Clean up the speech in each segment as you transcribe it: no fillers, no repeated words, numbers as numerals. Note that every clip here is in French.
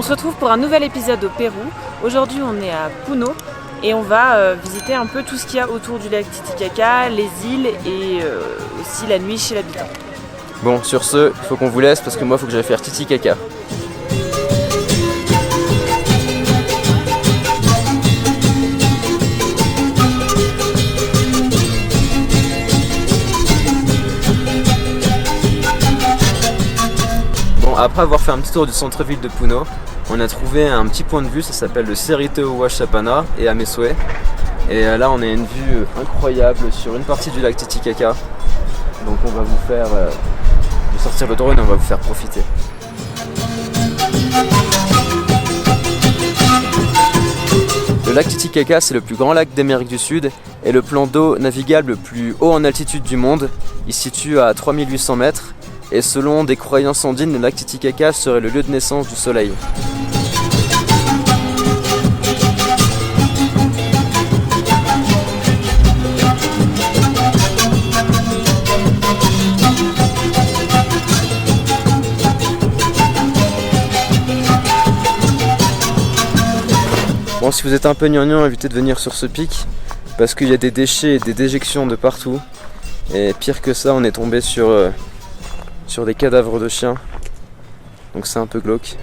On se retrouve pour un nouvel épisode au Pérou. Aujourd'hui on est à Puno et on va visiter un peu tout ce qu'il y a autour du lac Titicaca, les îles et aussi la nuit chez l'habitant. Bon, sur ce, il faut qu'on vous laisse parce que moi il faut que j'aille faire Titicaca. Après avoir fait un petit tour du centre-ville de Puno, on a trouvé un petit point de vue, ça s'appelle le Cerrito Huachapana et Amesue. Et là on a une vue incroyable sur une partie du lac Titicaca. Donc on va vous faire sortir le drone et on va vous faire profiter. Le lac Titicaca, c'est le plus grand lac d'Amérique du Sud et le plan d'eau navigable le plus haut en altitude du monde. Il se situe à 3800 mètres. Et selon des croyances andines, le lac Titicaca serait le lieu de naissance du soleil. Bon, si vous êtes un peu gnangnan, évitez de venir sur ce pic, parce qu'il y a des déchets et des déjections de partout. Et pire que ça, on est tombé sur des cadavres de chiens, donc c'est un peu glauque.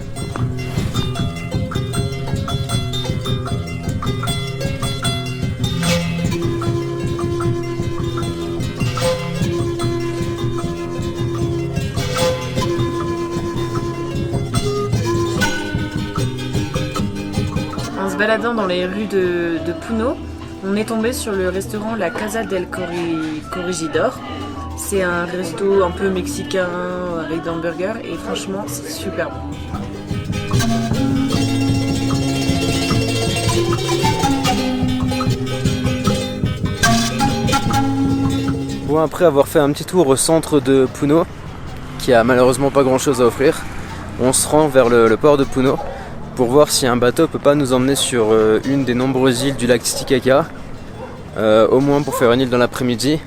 En se baladant dans les rues de Puno, on est tombé sur le restaurant La Casa del Corregidor. C'est un resto un peu mexicain avec des hamburgers et franchement c'est super bon. Bon, après avoir fait un petit tour au centre de Puno, qui a malheureusement pas grand chose à offrir, on se rend vers le port de Puno pour voir si un bateau peut pas nous emmener sur une des nombreuses îles du lac Titicaca, au moins pour faire une île dans l'après-midi.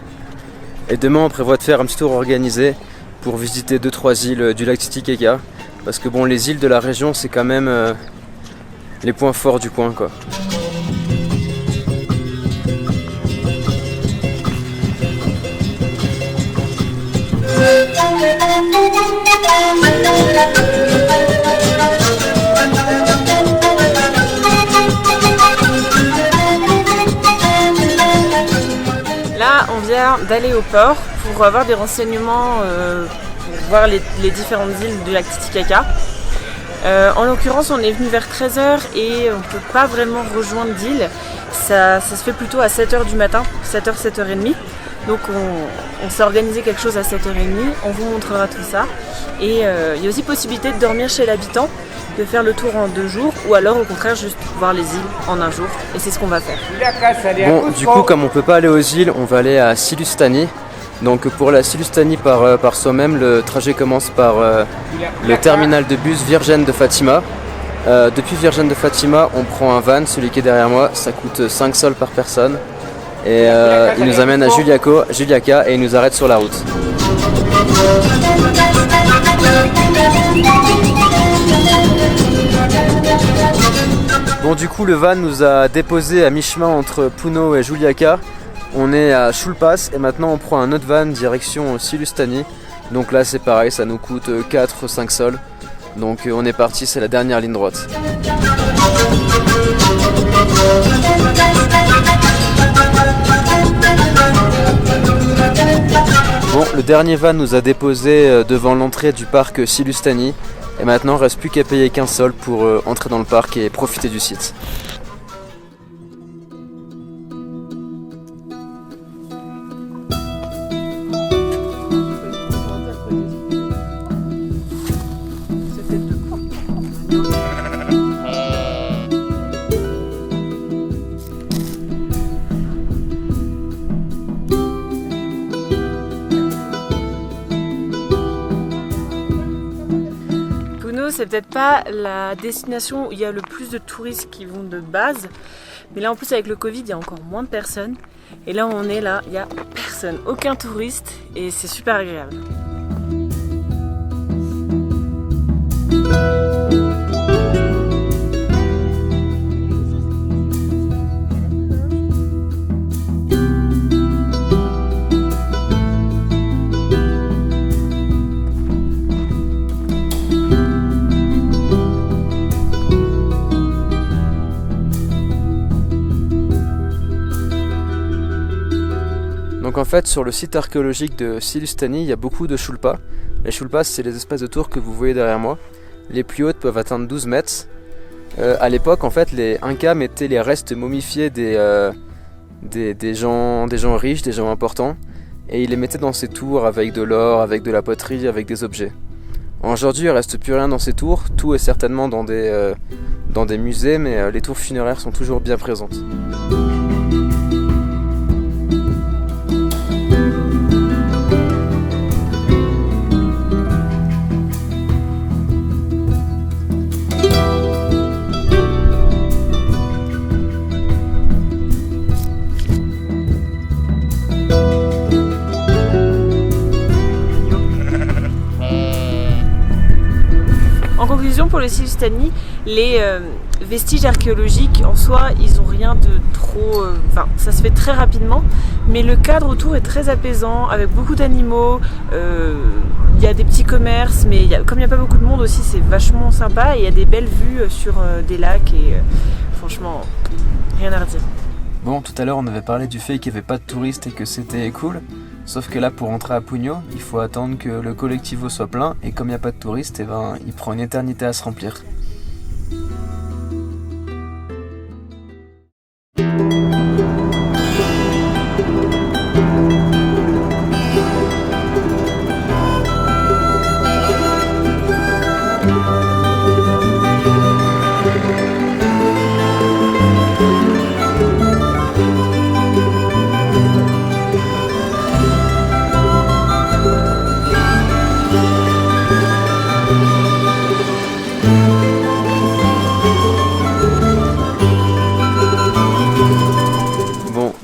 Et demain on prévoit de faire un petit tour organisé pour visiter 2-3 îles du lac Titicaca. Parce que bon, les îles de la région c'est quand même les points forts du coin quoi. Là, on vient d'aller au port pour avoir des renseignements, pour voir les différentes îles du lac Titicaca. En l'occurrence, on est venu vers 13h et on ne peut pas vraiment rejoindre d'île. Ça se fait plutôt à 7h du matin, 7h, 7h30. Donc on s'est organisé quelque chose à 7h30, on vous montrera tout ça. Et il y a aussi possibilité de dormir chez l'habitant, de faire le tour en 2 jours, ou alors au contraire juste voir les îles en 1 jour. Et c'est ce qu'on va faire. Bon, du coup, comme on peut pas aller aux îles, on va aller à Silustani. Donc pour la Silustani par soi-même, le trajet commence par le terminal de bus Virgen de Fatima. Depuis Virgen de Fatima, on prend un van, celui qui est derrière moi, ça coûte 5 sols par personne. Et il nous amène à Juliaca et il nous arrête sur la route. Bon, du coup le van nous a déposé à mi-chemin entre Puno et Juliaca. On est à Chulpas et maintenant on prend un autre van direction Silustani. Donc là c'est pareil, ça nous coûte 4-5 sols. Donc on est parti, c'est la dernière ligne droite. Bon, le dernier van nous a déposé devant l'entrée du parc Silustani. Et maintenant il ne reste plus qu'à payer 15 sols pour entrer dans le parc et profiter du site. C'est peut-être pas la destination où il y a le plus de touristes qui vont de base, mais là en plus avec le Covid il y a encore moins de personnes et là où on est là il y a personne, aucun touriste et c'est super agréable. Donc en fait sur le site archéologique de Silustani il y a beaucoup de chulpas. Les chulpas c'est les espèces de tours que vous voyez derrière moi. Les plus hautes peuvent atteindre 12 mètres. À l'époque en fait les Incas mettaient les restes momifiés des gens riches, des gens importants, et ils les mettaient dans ces tours avec de l'or, avec de la poterie, avec des objets. Aujourd'hui il ne reste plus rien dans ces tours, tout est certainement dans des musées, mais les tours funéraires sont toujours bien présentes. En conclusion, pour le Silustani, les vestiges archéologiques en soi, ils n'ont rien de trop... ça se fait très rapidement, mais le cadre autour est très apaisant, avec beaucoup d'animaux. Il y a des petits commerces, mais comme il n'y a pas beaucoup de monde aussi, c'est vachement sympa. Et il y a des belles vues sur des lacs et franchement, rien à redire. Bon, tout à l'heure on avait parlé du fait qu'il n'y avait pas de touristes et que c'était cool. Sauf que là, pour rentrer à Puno, il faut attendre que le collectivo soit plein, et comme il n'y a pas de touristes, il prend une éternité à se remplir.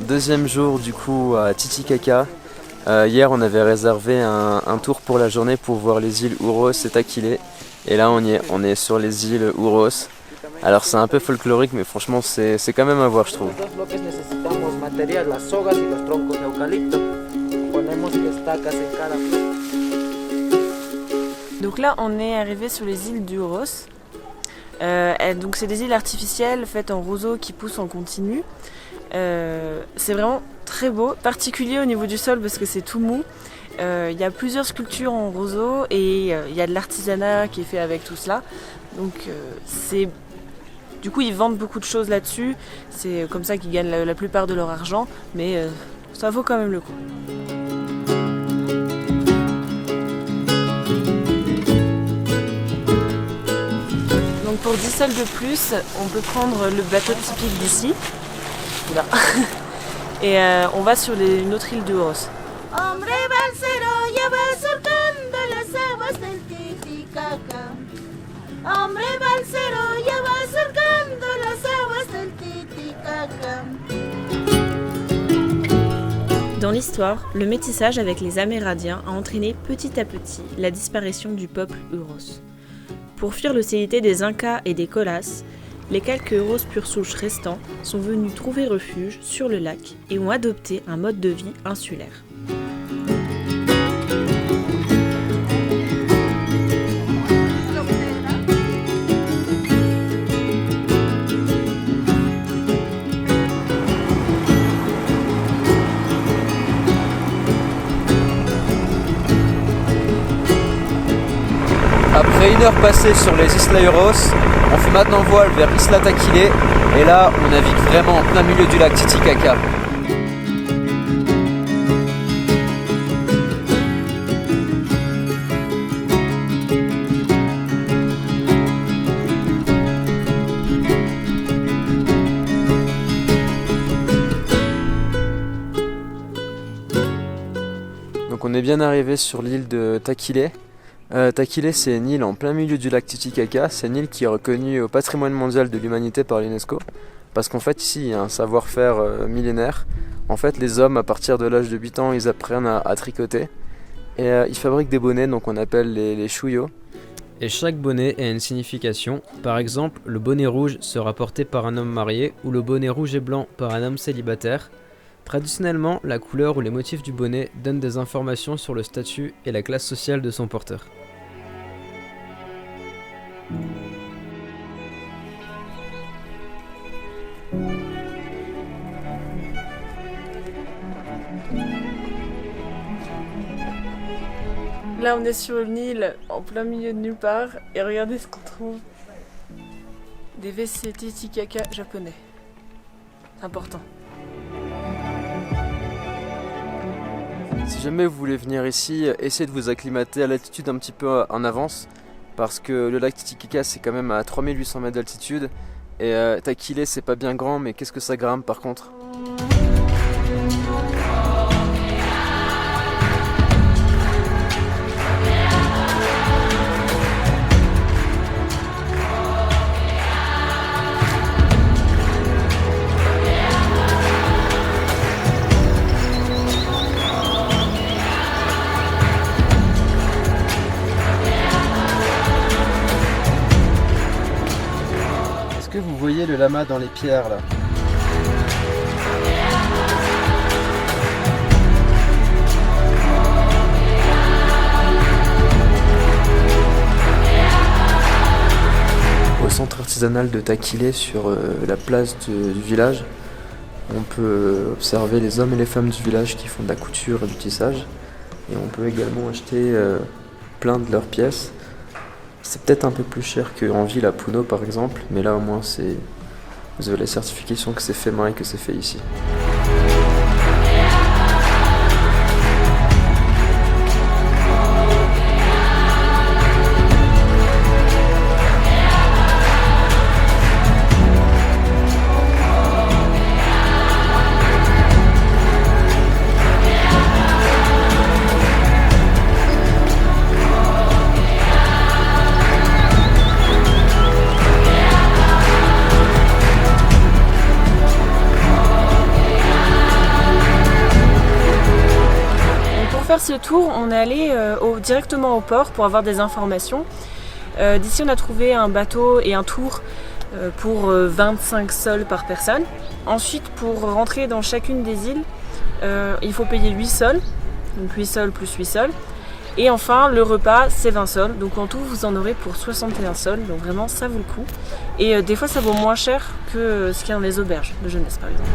Deuxième jour du coup à Titicaca. Hier on avait réservé un tour pour la journée pour voir les îles Uros et Taquile. Et là on est sur les îles Uros. Alors c'est un peu folklorique mais franchement c'est quand même à voir je trouve. Donc là on est arrivé sur les îles d'Uros. Donc c'est des îles artificielles faites en roseaux qui poussent en continu. C'est vraiment très beau, particulier au niveau du sol parce que c'est tout mou. Il y a plusieurs sculptures en roseau et il y a de l'artisanat qui est fait avec tout cela. Donc du coup ils vendent beaucoup de choses là-dessus. C'est comme ça qu'ils gagnent la plupart de leur argent, mais ça vaut quand même le coup. Donc pour 10 sols de plus, on peut prendre le bateau typique d'ici. Là. Et on va sur une autre île de Uros. Dans l'histoire, le métissage avec les Amérindiens a entraîné petit à petit la disparition du peuple Uros. Pour fuir l'hostilité des Incas et des Colas, les quelques Uros pure souche restants sont venus trouver refuge sur le lac et ont adopté un mode de vie insulaire. Après une heure passée sur les Isla Uros, on fait maintenant voile vers Isla Taquile et là on navigue vraiment en plein milieu du lac Titicaca. Donc on est bien arrivé sur l'île de Taquile. Taquile, c'est une île en plein milieu du lac Titicaca. C'est une île qui est reconnue au patrimoine mondial de l'humanité par l'UNESCO. Parce qu'en fait, ici, il y a un savoir-faire millénaire. En fait, les hommes, à partir de l'âge de 8 ans, ils apprennent à tricoter. Et ils fabriquent des bonnets, donc on appelle les chouillots. Et chaque bonnet a une signification. Par exemple, le bonnet rouge sera porté par un homme marié ou le bonnet rouge et blanc par un homme célibataire. Traditionnellement, la couleur ou les motifs du bonnet donnent des informations sur le statut et la classe sociale de son porteur. Là, on est sur une île en plein milieu de nulle part et regardez ce qu'on trouve. Des WC Titicaca japonais. C'est important. Si jamais vous voulez venir ici, essayez de vous acclimater à l'altitude un petit peu en avance parce que le lac Titicaca c'est quand même à 3800 mètres d'altitude et Takile c'est pas bien grand mais qu'est-ce que ça grimpe par contre. Est-ce que vous voyez le lama dans les pierres là? Au centre artisanal de Takile, sur la place du village, on peut observer les hommes et les femmes du village qui font de la couture et du tissage. Et on peut également acheter plein de leurs pièces. C'est peut-être un peu plus cher qu'en ville à Puno par exemple, mais là au moins vous avez la certification que c'est fait main et que c'est fait ici. Pour faire ce tour, on est allé directement au port pour avoir des informations. D'ici, on a trouvé un bateau et un tour pour 25 sols par personne. Ensuite, pour rentrer dans chacune des îles, il faut payer 8 sols, donc 8 sols plus 8 sols. Et enfin, le repas, c'est 20 sols, donc en tout, vous en aurez pour 61 sols, donc vraiment, ça vaut le coup. Et des fois, ça vaut moins cher que ce qu'il y a dans les auberges de jeunesse, par exemple.